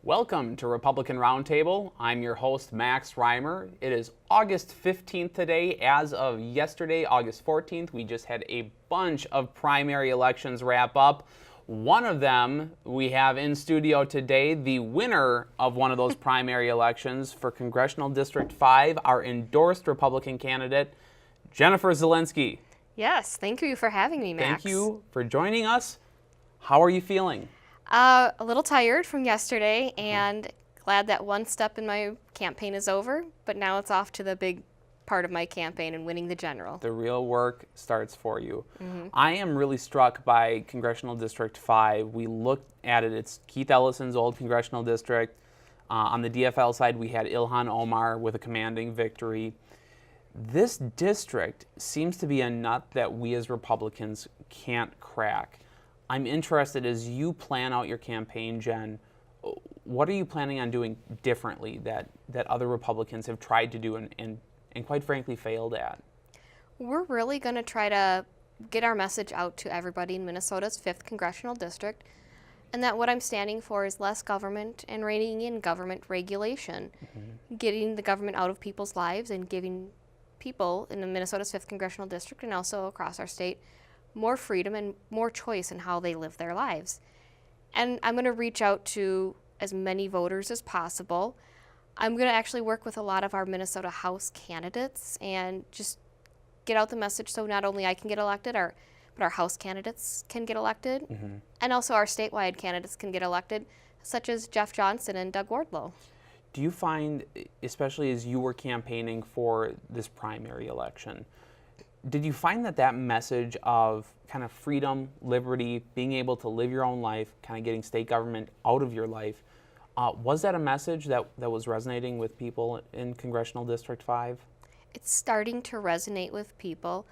Welcome to Republican Roundtable. I'm your host, Max Reimer. It is August 15th today. As of yesterday, August 14th, we just had a bunch of primary elections wrap up. One of them we have in studio today, the winner of one of those primary elections for Congressional District 5, our endorsed Republican candidate, Jennifer Zielinski. Yes, thank you for having me, Max. Thank you for joining us. How are you feeling? A little tired from yesterday and glad that one step in my campaign is over, but now it's off to the big part of my campaign and winning the general. The real work starts for you. I am really struck by Congressional District 5. We looked at it. It's Keith Ellison's old congressional district. On the DFL side, we had Ilhan Omar with a commanding victory. This district seems to be a nut that we as Republicans can't crack. I'm interested, as you plan out your campaign, Jen, what are you planning on doing differently that other Republicans have tried to do and quite frankly failed at? We're really going to try to get our message out to everybody in Minnesota's 5th Congressional District, and that what I'm standing for is less government and reining in government regulation, getting the government out of people's lives and giving people in the Minnesota's 5th Congressional District and also across our state more freedom and more choice in how they live their lives. And I'm going to reach out to as many voters as possible. I'm going to actually work with a lot of our Minnesota House candidates and just get out the message so not only I can get elected, but our House candidates can get elected, and also our statewide candidates can get elected, such as Jeff Johnson and Doug Wardlow. Do you find, especially as you were campaigning for this primary election, did you find that message of kind of freedom, liberty, being able to live your own life, kind of getting state government out of your life, was that a message that was resonating with people in Congressional District 5? It's starting to resonate with people.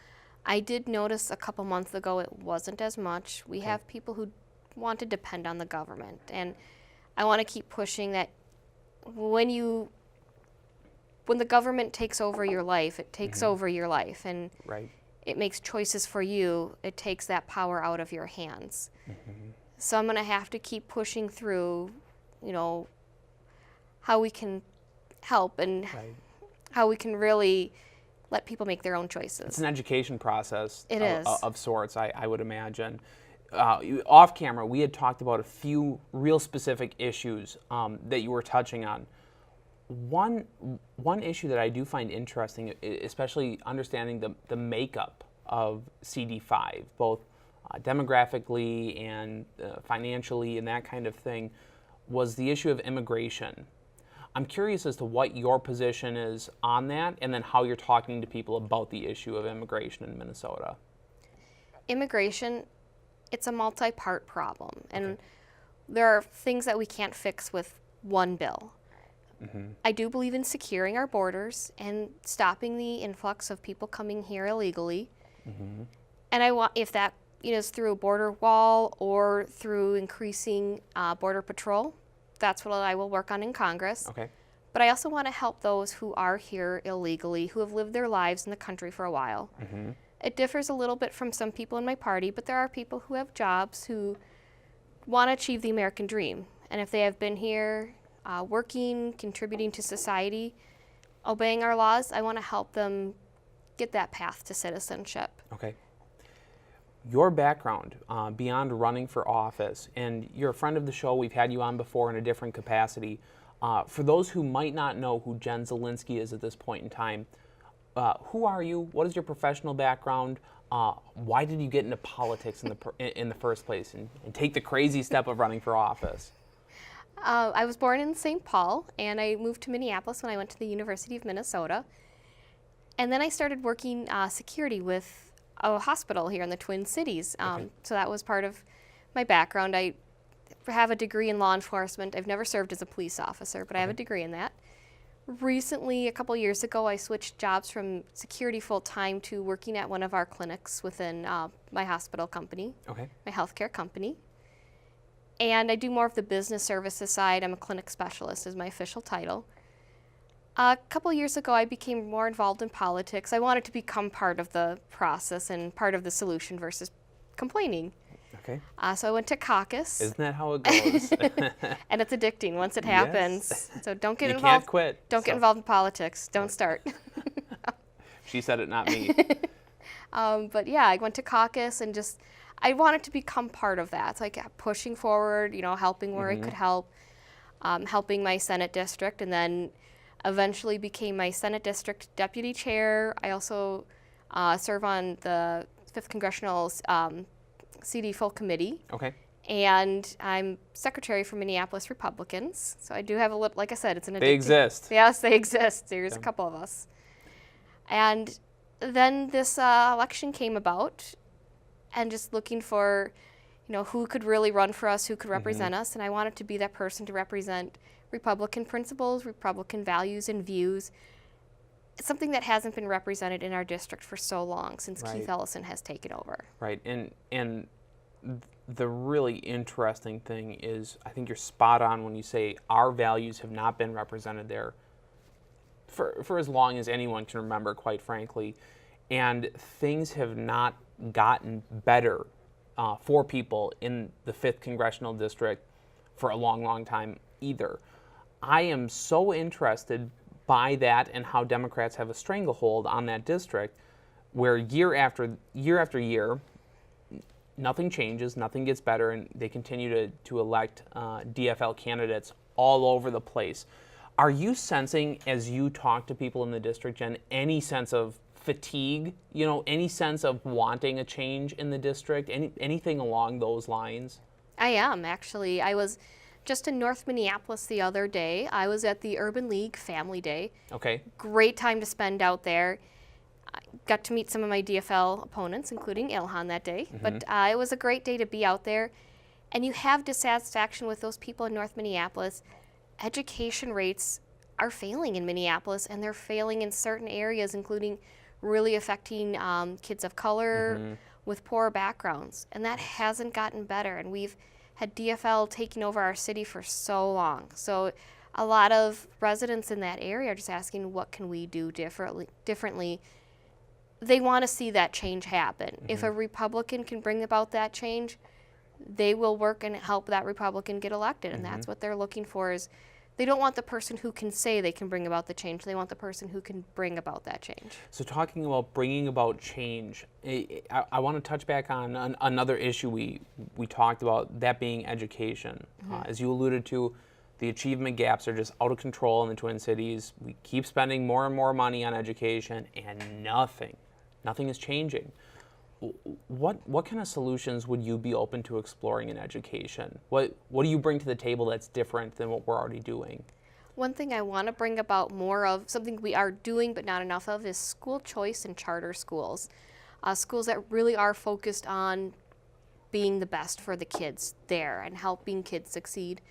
I did notice a couple months ago it wasn't as much. We have people who want to depend on the government, and I want to keep pushing that when the government takes over your life, it takes over your life, and it makes choices for you. It takes that power out of your hands. So I'm going to have to keep pushing through, how we can help and how we can really let people make their own choices. It's an education process is. Of sorts, I would imagine. Off camera, we had talked about a few real specific issues that you were touching on. One issue that I do find interesting, especially understanding the makeup of CD5, both demographically and financially and that kind of thing, was the issue of immigration. I'm curious as to what your position is on that, and then how you're talking to people about the issue of immigration in Minnesota. Immigration, it's a multi-part problem, and there are things that we can't fix with one bill. I do believe in securing our borders and stopping the influx of people coming here illegally. And I want, if that is through a border wall or through increasing border patrol, that's what I will work on in Congress. But I also want to help those who are here illegally, who have lived their lives in the country for a while. It differs a little bit from some people in my party, but there are people who have jobs who want to achieve the American dream. And if they have been here working, contributing to society, obeying our laws, I want to help them get that path to citizenship. Your background, beyond running for office, and you're a friend of the show, we've had you on before in a different capacity. For those who might not know who Jen Zielinski is at this point in time, who are you? What is your professional background? Why did you get into politics in the first place and take the crazy step of running for office? I was born in St. Paul, and I moved to Minneapolis when I went to the University of Minnesota. And then I started working security with a hospital here in the Twin Cities. So that was part of my background. I have a degree in law enforcement. I've never served as a police officer, but I have a degree in that. Recently, a couple years ago, I switched jobs from security full-time to working at one of our clinics within my hospital company, my healthcare company. And I do more of the business services side. I'm a clinic specialist is my official title. A couple years ago, I became more involved in politics. I wanted to become part of the process and part of the solution versus complaining. Okay. So I went to caucus. Isn't that how it goes? And it's addicting once it happens. Yes. So don't get You involved. can't quit. Don't get involved in politics. Don't start. She said it, not me. But yeah, I went to caucus and just, I wanted to become part of that. So I kept pushing forward, helping where I could help, helping my Senate district, and then eventually became my Senate district deputy chair. I also serve on the 5th Congressional CD full committee. Okay. And I'm secretary for Minneapolis Republicans. So I do have a little, like I said, it's an addictive. They exist. Yes, they exist. There's a couple of us. And then this election came about, and just looking for, who could really run for us, who could represent us. And I wanted to be that person to represent Republican principles, Republican values and views. It's something that hasn't been represented in our district for so long, since Keith Ellison has taken over. Right. And the really interesting thing is, I think you're spot on when you say our values have not been represented there for as long as anyone can remember, quite frankly. And things have not gotten better for people in the 5th Congressional District for a long, long time either. I am so interested by that and how Democrats have a stranglehold on that district, where year after year, nothing changes, nothing gets better, and they continue to elect DFL candidates all over the place. Are you sensing, as you talk to people in the district, Jen, any sense of fatigue, any sense of wanting a change in the district, anything along those lines? I am, actually. I was just in North Minneapolis the other day. I was at the Urban League Family Day. Okay. Great time to spend out there. I got to meet some of my DFL opponents, including Ilhan that day. But it was a great day to be out there. And you have dissatisfaction with those people in North Minneapolis. Education rates are failing in Minneapolis, and they're failing in certain areas, including really affecting kids of color with poor backgrounds. And that hasn't gotten better. And we've had DFL taking over our city for so long. So a lot of residents in that area are just asking, what can we do differently? They want to see that change happen. If a Republican can bring about that change, they will work and help that Republican get elected. And that's what they're looking for. Is they don't want the person who can say they can bring about the change. They want the person who can bring about that change. So talking about bringing about change, I want to touch back on another issue we talked about, that being education. As you alluded to, the achievement gaps are just out of control in the Twin Cities. We keep spending more and more money on education, and nothing is changing. What kind of solutions would you be open to exploring in education? What do you bring to the table that's different than what we're already doing? One thing I want to bring about more of, something we are doing but not enough of, is school choice and charter schools. Schools that really are focused on being the best for the kids there and helping kids succeed.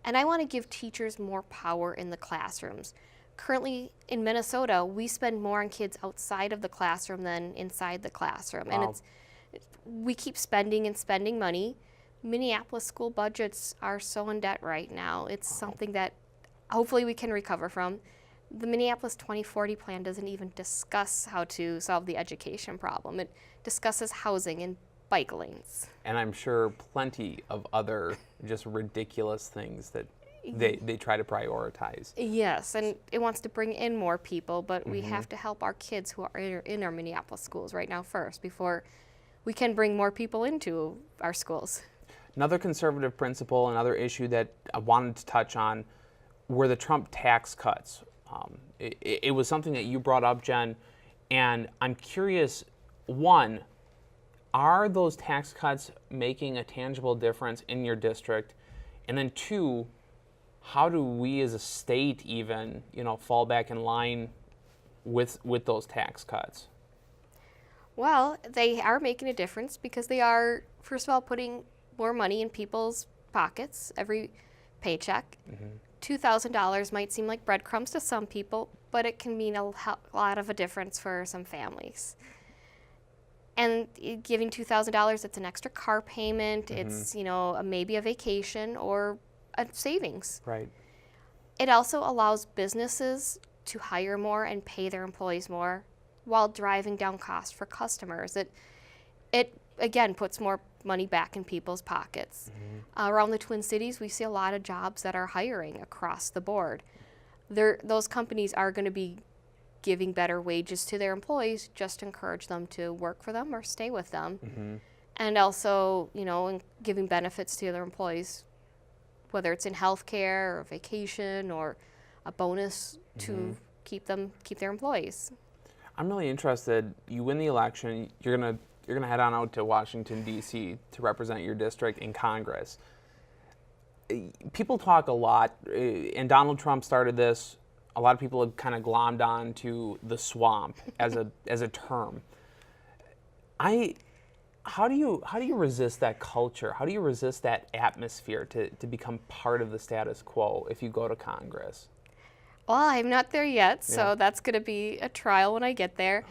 And I want to give teachers more power in the classrooms. Currently in Minnesota, we spend more on kids outside of the classroom than inside the classroom. Wow. And we keep spending and spending money. Minneapolis school budgets are so in debt right now. It's something that hopefully we can recover from. The Minneapolis 2040 plan doesn't even discuss how to solve the education problem. It discusses housing and bike lanes. And I'm sure plenty of other just ridiculous things that they try to prioritize. Yes, and it wants to bring in more people, but we have to help our kids who are in our Minneapolis schools right now first, before we can bring more people into our schools. Another conservative principle, another issue that I wanted to touch on, were the Trump tax cuts. It was something that you brought up, Jen, and I'm curious, one, are those tax cuts making a tangible difference in your district? And then two, how do we as a state even, fall back in line with those tax cuts? Well, they are making a difference because they are, first of all, putting more money in people's pockets every paycheck. $2,000 might seem like breadcrumbs to some people, but it can mean a lot of a difference for some families. And giving $2,000, it's an extra car payment, it's, maybe a vacation or a savings. Right. It also allows businesses to hire more and pay their employees more while driving down costs for customers. It again puts more money back in people's pockets. Around the Twin Cities, we see a lot of jobs that are hiring across the board. Those companies are going to be giving better wages to their employees just to encourage them to work for them or stay with them. And also, giving benefits to their employees, whether it's in healthcare or vacation or a bonus to keep their employees. I'm really interested. You win the election, you're gonna head on out to Washington, D.C. to represent your district in Congress. People talk a lot, and Donald Trump started this. A lot of people have kind of glommed on to the swamp as a term. How do you resist that culture? How do you resist that atmosphere to become part of the status quo if you go to Congress? Well, I'm not there yet, so that's going to be a trial when I get there.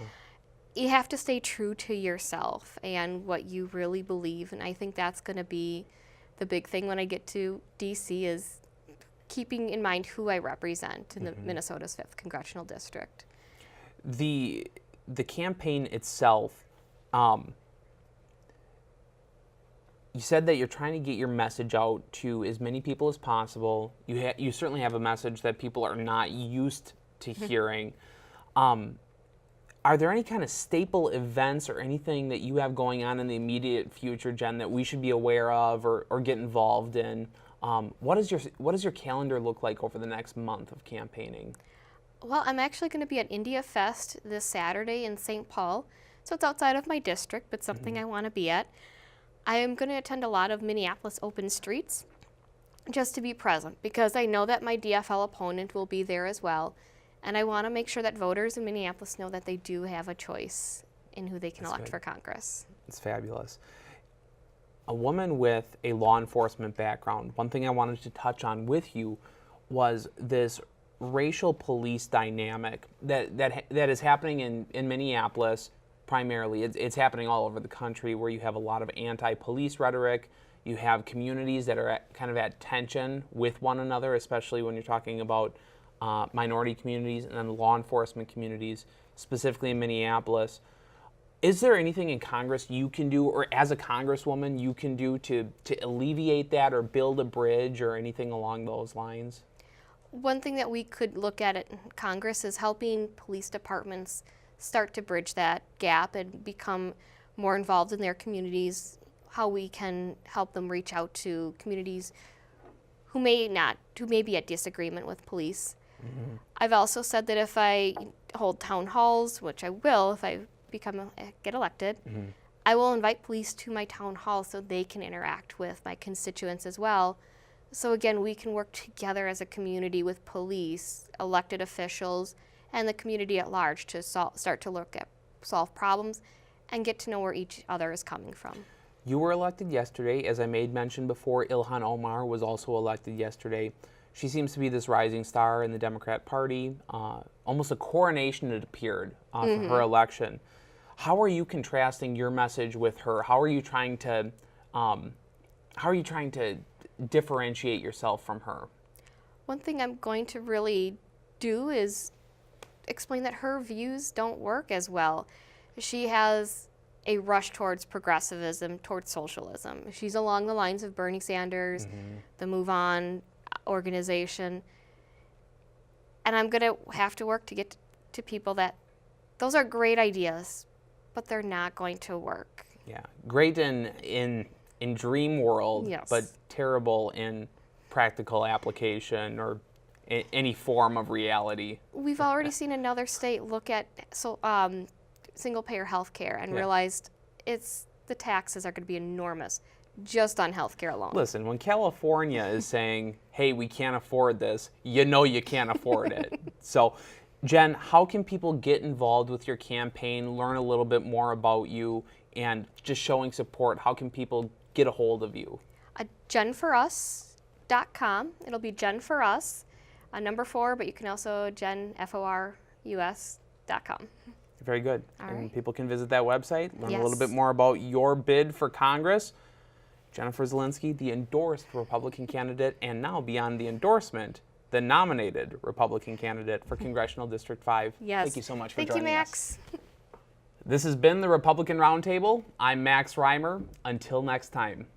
You have to stay true to yourself and what you really believe, and I think that's going to be the big thing when I get to D.C. is keeping in mind who I represent in the Minnesota's 5th Congressional District. The campaign itself, you said that you're trying to get your message out to as many people as possible. You certainly have a message that people are not used to hearing. Are there any kind of staple events or anything that you have going on in the immediate future, Jen, that we should be aware of or get involved in? What does your calendar look like over the next month of campaigning? Well, I'm actually going to be at India Fest this Saturday in St. Paul, so it's outside of my district, but something I want to be at. I am going to attend a lot of Minneapolis open streets just to be present because I know that my DFL opponent will be there as well. And I want to make sure that voters in Minneapolis know that they do have a choice in who they can elect for Congress. It's fabulous. A woman with a law enforcement background, one thing I wanted to touch on with you was this racial police dynamic that is happening in Minneapolis primarily. It's happening all over the country where you have a lot of anti-police rhetoric. You have communities that are kind of at tension with one another, especially when you're talking about minority communities and then law enforcement communities, specifically in Minneapolis. Is there anything in Congress you can do, or as a congresswoman you can do to alleviate that or build a bridge or anything along those lines? One thing that we could look at in Congress is helping police departments start to bridge that gap and become more involved in their communities, how we can help them reach out to communities who may be at disagreement with police. I've also said that if I hold town halls, which I will if I get elected, I will invite police to my town hall so they can interact with my constituents as well. So again, we can work together as a community with police, elected officials, and the community at large to start to look at solve problems and get to know where each other is coming from. You were elected yesterday. As I made mention before, Ilhan Omar was also elected yesterday. She seems to be this rising star in the Democrat Party. Almost a coronation, it appeared, for her election. How are you contrasting your message with her? How are you trying to differentiate yourself from her? One thing I'm going to really do is explain that her views don't work as well. She has a rush towards progressivism, towards socialism. She's along the lines of Bernie Sanders, the Move On organization. And I'm going to have to work to get to people that those are great ideas, but they're not going to work. Yeah, great in dream world, but terrible in practical application or any form of reality. We've already seen another state look at single-payer health care and realized the taxes are going to be enormous just on health care alone. Listen, when California is saying, hey, we can't afford this, you know you can't afford it. So, Jen, how can people get involved with your campaign, learn a little bit more about you, and just showing support? How can people get a hold of you? JenForUs.com. It'll be Jen for Us, number 4, but you can also JenForUs.com. Very good. And people can visit that website, learn a little bit more about your bid for Congress. Jennifer Zielinski, the endorsed Republican candidate, and now beyond the endorsement, the nominated Republican candidate for Congressional District 5. Yes. Thank you so much for joining us. Thank you, Max. This has been the Republican Roundtable. I'm Max Reimer. Until next time.